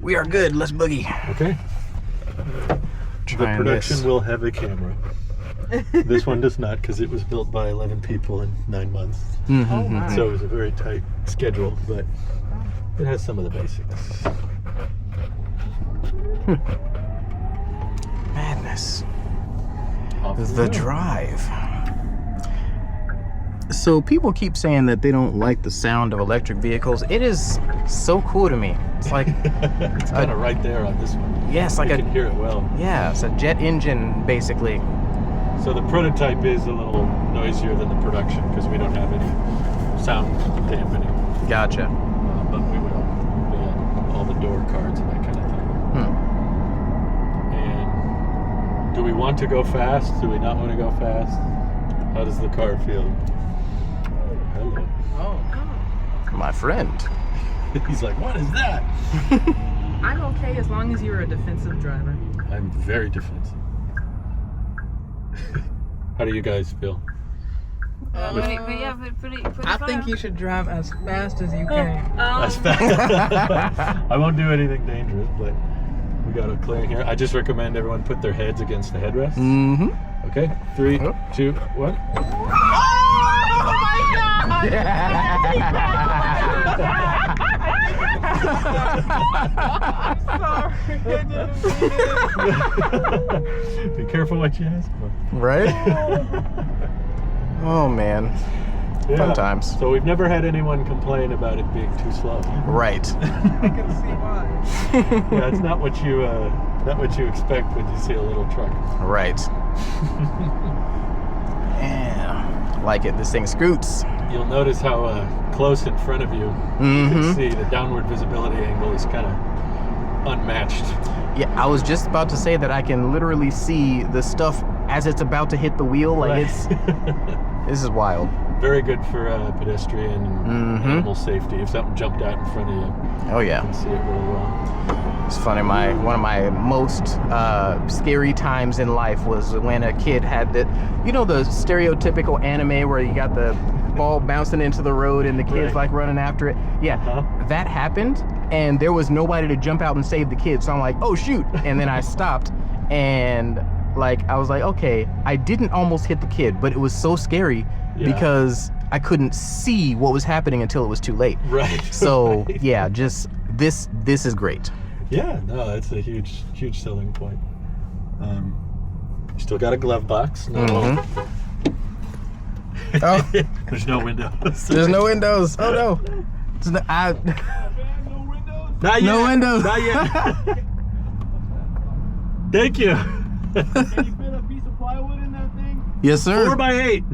We are good. Let's boogie. Okay. The production will have a camera. This one does not, because it was built by 11 people in 9 months. Mm-hmm. Oh my. So it was a very tight schedule, but it has some of the basics. Madness. Off we The go. drive. So people keep saying that they don't like the sound of electric vehicles. It is so cool to me. It's like It's kind of right there on this one. yes, like You a can hear it well. yeah, it's a jet engine basically. So the prototype is a little noisier than the production because we don't have any sound dampening. Gotcha. But we will. Yeah, all the door cards and that kind of thing. And do we want to go fast? Do we not want to go fast? How does the car feel? Hello. Oh. My friend. He's like, what is that? I'm okay as long as you're a defensive driver. I'm very defensive. How do you guys feel? Pretty I think you should drive as fast as you can. That's fast. I won't do anything dangerous, but we got a clearing here. I just recommend everyone put their heads against the headrest. Mm-hmm. Okay, 3, 2, 1. Be careful what you ask for. Right? Oh man. Yeah. Fun times. So we've never had anyone complain about it being too slow. Right. I can see why. Yeah, it's not what you expect when you see a little truck. Right. Yeah. Like it. This thing scoots. You'll notice how close in front of you you can see the downward visibility angle is kind of unmatched. Yeah, I was just about to say that I can literally see the stuff as it's about to hit the wheel. Like Right. this is wild. Very good for pedestrian and animal safety. If something jumped out in front of you, Oh you yeah. can see it really well. It's funny. One of my most scary times in life was when a kid had the stereotypical anime where you got the ball bouncing into the road and the kids Right. like running after it. Yeah, that happened, and there was nobody to jump out and save the kid. So I'm like, oh shoot! And then I stopped, and like I was like, okay, I didn't almost hit the kid, but it was so scary because I couldn't see what was happening until it was too late. Right. So yeah, just this is great. Yeah, no, that's a huge selling point. Still got a glove box. No. Oh, There's no windows. there's no windows. Oh no. It's no, No windows. Not yet. No windows. Not yet. Thank you. Can you fit a piece of plywood in that thing? yes, sir. 4x8.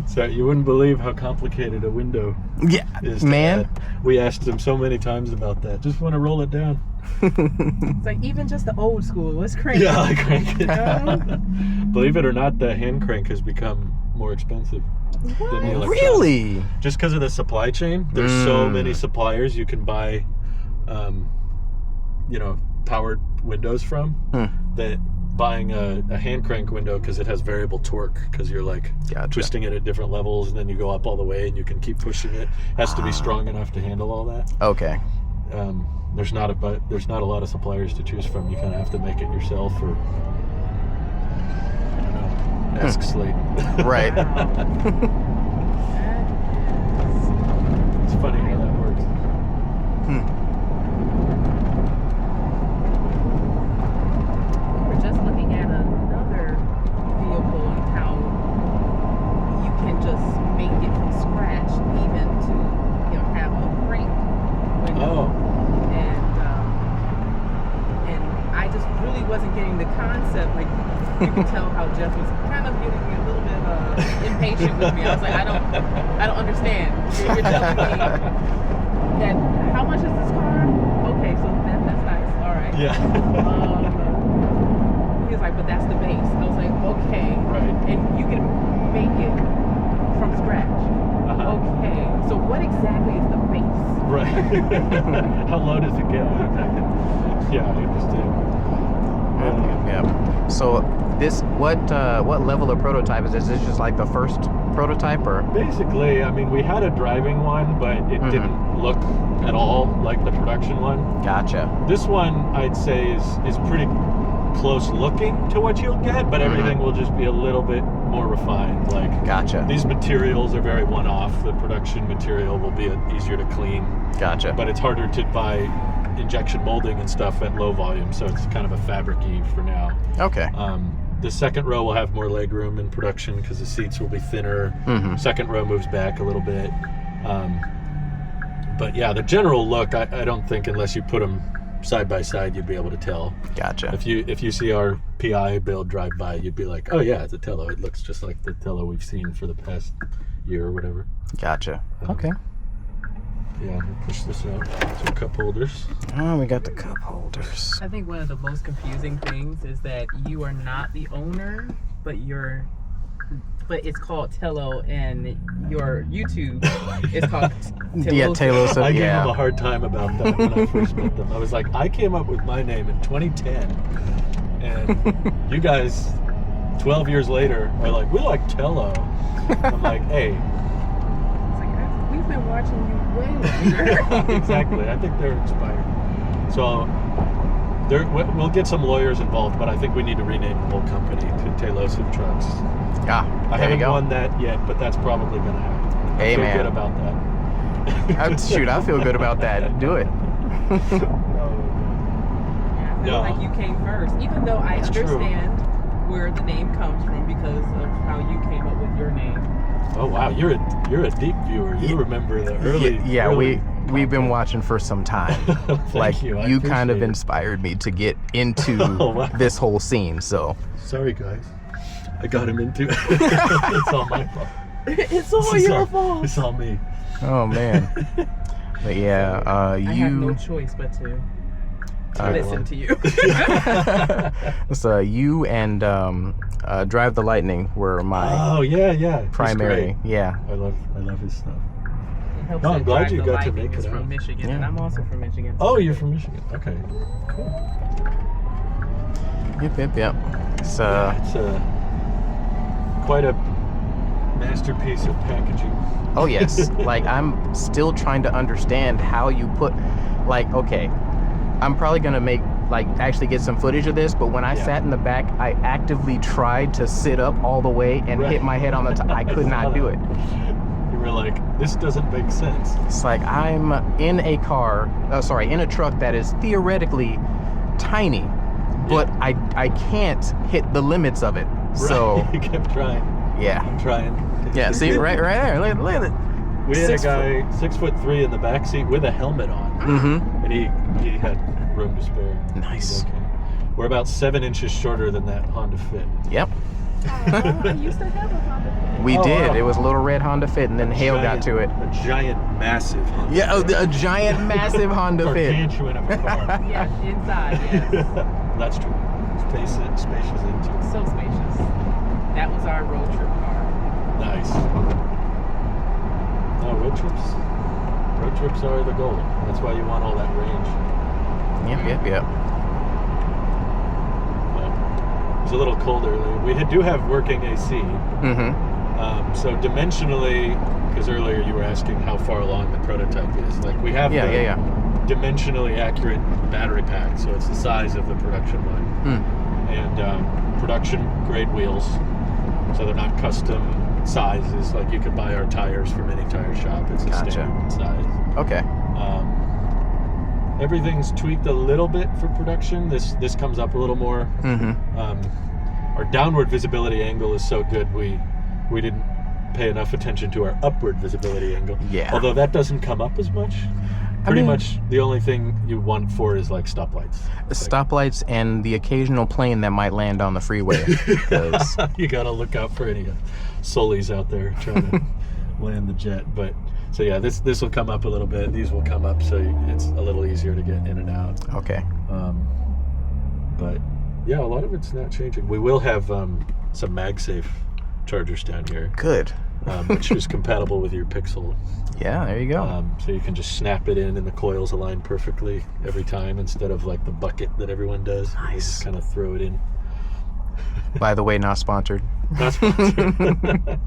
So you wouldn't believe how complicated a window Yeah, is. To man. add. We asked him so many times about that. Just want to roll it down. It's like even just the old school. Let's crank it. Yeah, I crank it. Believe it or not, the hand crank has become more expensive than the electronic. Really? Just because of the supply chain. There's so many suppliers you can buy, powered windows from that buying a hand crank window, because it has variable torque, because you're like twisting it at different levels and then you go up all the way and you can keep pushing it. Has to be strong enough to handle all that. Okay. There's not a lot of suppliers to choose from. You kind of have to make it yourself, or I don't know, ask Slate. Right. It's funny how that works. We're just looking at another vehicle and how you can just make it from scratch, even to have a crank window. And I just really wasn't getting the concept. Like you can tell how Jeff was kind of getting a little bit impatient with me. I was like, I don't understand. You're telling me that how much is this car? Okay, so that's nice. All right. Yeah. He was like, but that's the base. I was like, okay. Right. And you can make it from scratch. Okay. So what exactly is the base? Right. How low does it get? Yeah, I understand. Yeah. So this, what level of prototype is this? Is this just like the first prototype, or? Basically, I mean, we had a driving one, but it didn't look at all like the production one. Gotcha. This one, I'd say, is pretty close looking to what you'll get, but everything will just be a little bit more refined. Like, Gotcha. these materials are very one-off. The production material will be easier to clean. Gotcha. But it's harder to buy injection molding and stuff at low volume, so it's kind of a fabric-y for now. Okay. The second row will have more leg room in production because the seats will be thinner. Second row moves back a little bit. But yeah, the general look, I don't think, unless you put them side by side, you'd be able to tell. Gotcha. If you see our PI build drive by, you'd be like, oh yeah, it's a Telo. It looks just like the Telo we've seen for the past year or whatever. Gotcha. Okay. Yeah, we'll push this out. Some cup holders. Oh, we got the cup holders. I think one of the most confusing things is that you are not the owner, but it's called Telo, and your YouTube is called Telo. Yeah, Telo. So, I gave them a hard time about that when I first met them. I was like, I came up with my name in 2010, and you guys, 12 years later, are like, we like Telo. I'm like, hey. It's like, we've been watching you way longer. Exactly. I think they're inspired. So we'll get some lawyers involved, but I think we need to rename the whole company to Telosive Trucks. I haven't won that yet, but that's probably going to happen. Hey, I feel man. good about that. Shoot, I feel good about that. Do it. Yeah, I feel like you came first, even though I understand where the name comes from because of how you came up with your name. Oh wow, you're a deep viewer. You remember the early. Yeah, early we've been watching for some time. Thank you. You kind of appreciate it. inspired me to get into wow. this whole scene. So Sorry guys, I got him into it. It's all my fault. It's all your fault. It's all me. Oh man. But yeah, I have no choice but to listen to you. So you and Drive the Lightning were my yeah. primary. Yeah. I love his stuff. It helps No, I'm that glad Drive you the got to Lightning make is it from out. Michigan, Yeah. and I'm also from Michigan. Oh, you're from Michigan. Okay, cool. Yep. It's It's quite a masterpiece of packaging. oh yes. Like, I'm still trying to understand how you put, like, okay, I'm probably gonna actually get some footage of this, but when I sat in the back, I actively tried to sit up all the way and hit my head on the top. I could not do it. You were like, this doesn't make sense. It's like I'm in a in a truck that is theoretically tiny, but I can't hit the limits of it. So you kept trying. yeah. I'm trying. Yeah, see, right there. Look at it. We had a guy 6'3" in the back seat with a helmet on, Mm-hmm. and he had room to spare. Nice. Okay. We're about 7 inches shorter than that Honda Fit. Yep. I used to have a Honda Fit. We did. Oh. It was a little red Honda Fit, and then Hale got to it. A giant, massive Honda Yeah, Fit. a giant, massive Honda Fit. Gargantuan of a car. Yeah, inside, yes. That's true. Spacious into. So spacious. That was our road trip car. Nice. No, road trips are the goal. That's why you want all that range. Yep. It was a little cold earlier. We do have working AC. Mm-hmm. So dimensionally, because earlier you were asking how far along the prototype is. Like, we have Yeah. dimensionally accurate battery pack, so it's the size of the production one. And production grade wheels, so they're not custom sizes. Like, you could buy our tires from any tire shop. It's a standard size. Okay. Everything's tweaked a little bit for production. This comes up a little more. Mm-hmm. Our downward visibility angle is so good we didn't pay enough attention to our upward visibility angle. Yeah. Although that doesn't come up as much. Pretty much the only thing you want for is like stoplights. Stoplights and the occasional plane that might land on the freeway. 'Cause you gotta look out for any Solis out there trying to land the jet. But so yeah, this will come up a little bit. These will come up, so it's a little easier to get in and out. okay. But yeah, a lot of it's not changing. We will have some MagSafe chargers down here, Good. which is compatible with your Pixel. Yeah, there you go. So you can just snap it in and the coils align perfectly every time instead of like the bucket that everyone does. You Nice. just kind of throw it in. By the way, not sponsored. Not sponsored.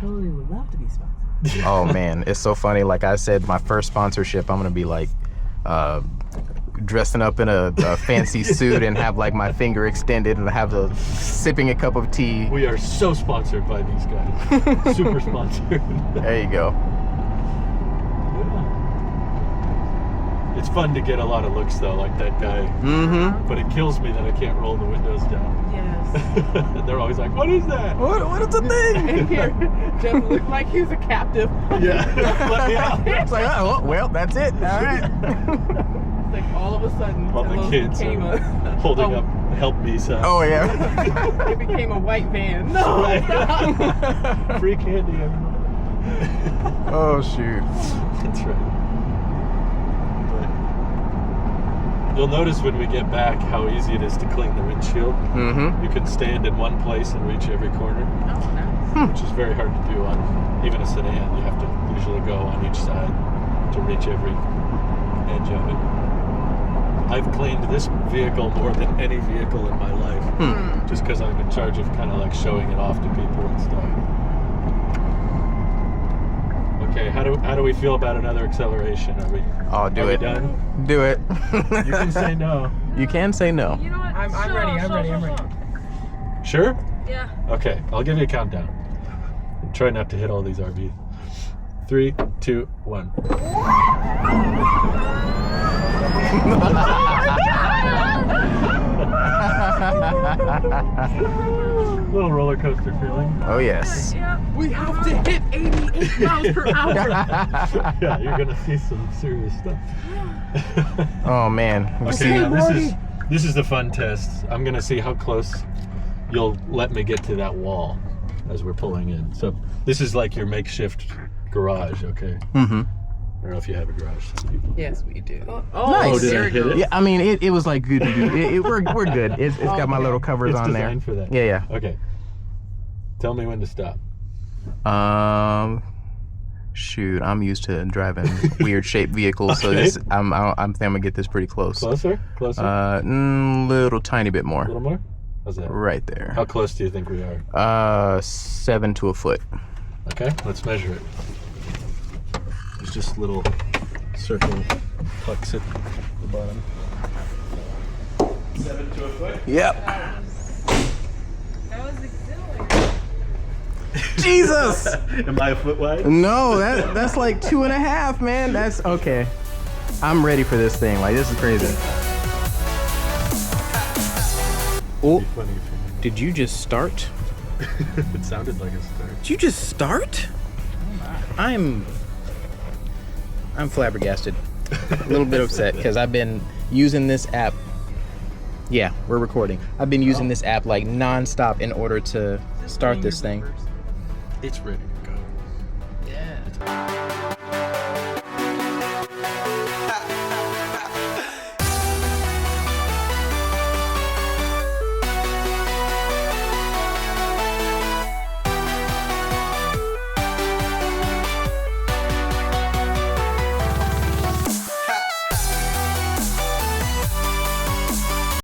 totally would love to be sponsored. Oh man, it's so funny. Like I said, my first sponsorship, I'm gonna be like dressing up in a fancy suit and have like my finger extended and have sipping a cup of tea. We are so sponsored by these guys. Super sponsored. There you go. It's fun to get a lot of looks though, like that guy. Mm-hmm. But it kills me that I can't roll the windows down. Yes. They're always like, "What is that?" What is the thing? And here, Jeff looked like he was a captive. Yeah. Let me out. It's like, oh well, that's it. All right. It's like all of a sudden, All the Telo kids became are holding up help me signs. Oh yeah. It became a white van. No, stop. Free candy, everyone. Oh shoot. That's right. But you'll notice when we get back how easy it is to clean the windshield. Mm-hmm. You can stand in one place and reach every corner, Oh, nice. which is very hard to do on even a sedan. You have to usually go on each side to reach every edge of it. I've cleaned this vehicle more than any vehicle in my life, just because I'm in charge of kind of like showing it off to people and stuff. Okay, how do we feel about another acceleration? Are we? Oh, do are we it. done? Do it. You can say no. You can say no. You know what? I'm Show, ready, I'm show, ready, show, I'm ready. show. Sure. Yeah. Okay, I'll give you a countdown. Try not to hit all these RVs. 3, 2, 1. Little roller coaster feeling. Oh yes. Yeah. We have to hit 88 miles per hour. Yeah, you're gonna see some serious stuff. Oh man. Okay, now this is the fun test. I'm gonna see how close you'll let me get to that wall as we're pulling in. So this is like your makeshift garage, okay? Mm-hmm. I don't know if you have a garage. Yes, we do. Nice. Oh, did I hit it? Yeah, I mean it was like good. We're good. It's got my little covers It's on there. designed for that. Yeah, Okay. Tell me when to stop. yeah. Shoot, I'm used to driving weird shaped vehicles, so Okay. this I'm think I'm gonna get this pretty close. Closer? Closer? Little tiny bit more. a little more? How's that? Right there. How close do you think we are? 7 to a foot. Okay, let's measure it. There's just little circle pucks at the bottom. 7 to a foot? Yep. That was exhilarating. Jesus! Am I a foot wide? No, that's like 2.5, man. That's okay. I'm ready for this thing. Like this is crazy. Oh, It'd be funny if did you just start? it sounded like a start. Did you just start? I'm flabbergasted. A little bit upset because I've been using this app. Yeah, we're recording. I've been using this app like nonstop in order to start this thing. It's ready to go. Yeah.